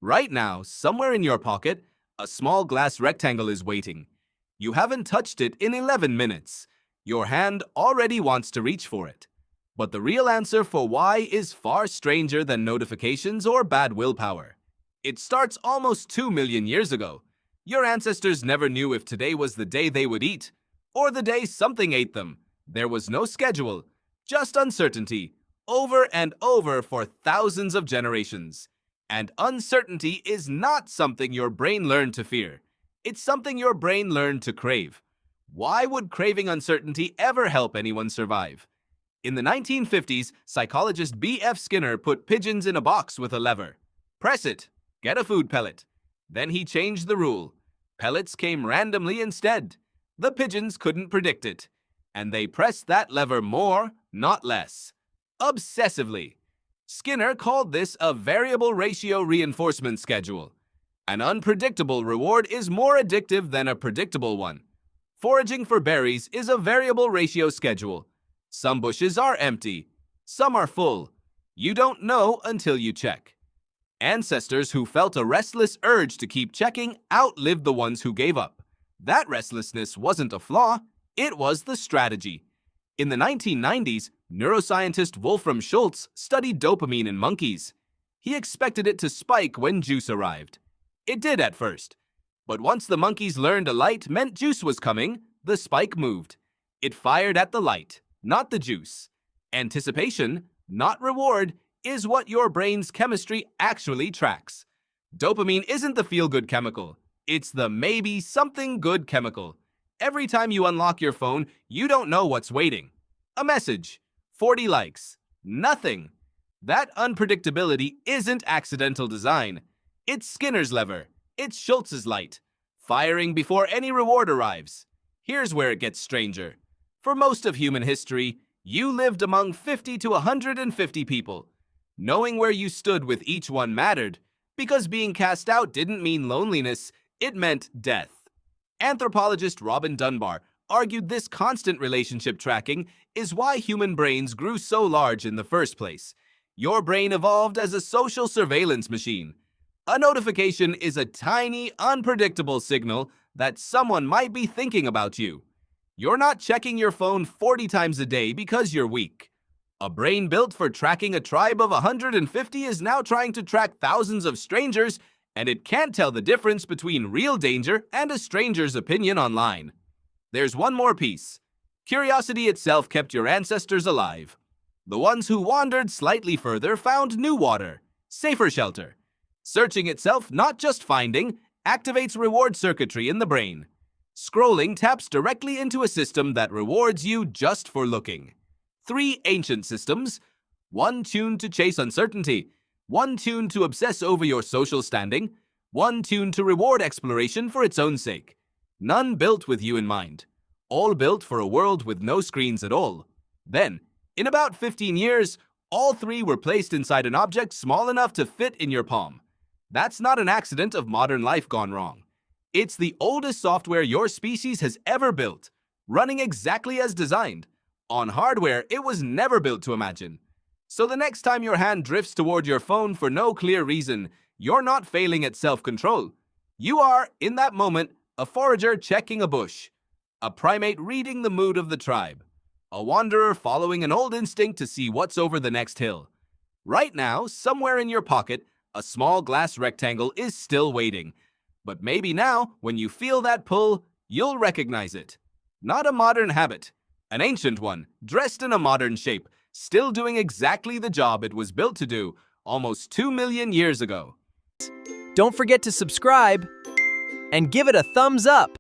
Right now, somewhere in your pocket, a small glass rectangle is waiting. You haven't touched it in 11 minutes. Your hand already wants to reach for it. But the real answer for why is far stranger than notifications or bad willpower. It starts almost 2 million years ago. Your ancestors never knew if today was the day they would eat, or the day something ate them. There was no schedule, just uncertainty, over and over for thousands of generations. And uncertainty is not something your brain learned to fear. It's something your brain learned to crave. Why would craving uncertainty ever help anyone survive? In the 1950s, psychologist B.F. Skinner put pigeons in a box with a lever. Press it, get a food pellet. Then he changed the rule. Pellets came randomly instead. The pigeons couldn't predict it. And they pressed that lever more, not less. Obsessively. Skinner called this a variable ratio reinforcement schedule. An unpredictable reward is more addictive than a predictable one. Foraging for berries is a variable ratio schedule. Some bushes are empty, some are full. You don't know until you check. Ancestors who felt a restless urge to keep checking outlived the ones who gave up. That restlessness wasn't a flaw, it was the strategy. In the 1990s, neuroscientist Wolfram Schultz studied dopamine in monkeys. He expected it to spike when juice arrived. It did at first. But once the monkeys learned a light meant juice was coming, the spike moved. It fired at the light, not the juice. Anticipation, not reward, is what your brain's chemistry actually tracks. Dopamine isn't the feel-good chemical. It's the maybe something good chemical. Every time you unlock your phone, you don't know what's waiting. A message, 40 likes, nothing. That unpredictability isn't accidental design. It's Skinner's lever. It's Schultz's light, firing before any reward arrives. Here's where it gets stranger. For most of human history, you lived among 50 to 150 people. Knowing where you stood with each one mattered, because being cast out didn't mean loneliness, it meant death. Anthropologist Robin Dunbar argued this constant relationship tracking is why human brains grew so large in the first place. Your brain evolved as a social surveillance machine. A notification is a tiny, unpredictable signal that someone might be thinking about you. You're not checking your phone 40 times a day because you're weak. A brain built for tracking a tribe of 150 is now trying to track thousands of strangers, and it can't tell the difference between real danger and a stranger's opinion online. There's one more piece. Curiosity itself kept your ancestors alive. The ones who wandered slightly further found new water, safer shelter. Searching itself, not just finding, activates reward circuitry in the brain. Scrolling taps directly into a system that rewards you just for looking. 3 ancient systems, one tuned to chase uncertainty, one tuned to obsess over your social standing, one tuned to reward exploration for its own sake. None built with you in mind. All built for a world with no screens at all. Then, in about 15 years, all 3 were placed inside an object small enough to fit in your palm. That's not an accident of modern life gone wrong. It's the oldest software your species has ever built, running exactly as designed, on hardware it was never built to imagine. So the next time your hand drifts toward your phone for no clear reason, you're not failing at self-control. You are, in that moment, a forager checking a bush, a primate reading the mood of the tribe, a wanderer following an old instinct to see what's over the next hill. Right now, somewhere in your pocket, a small glass rectangle is still waiting. But maybe now, when you feel that pull, you'll recognize it. Not a modern habit, an ancient one, dressed in a modern shape, still doing exactly the job it was built to do almost 2 million years ago. Don't forget to subscribe and give it a thumbs up.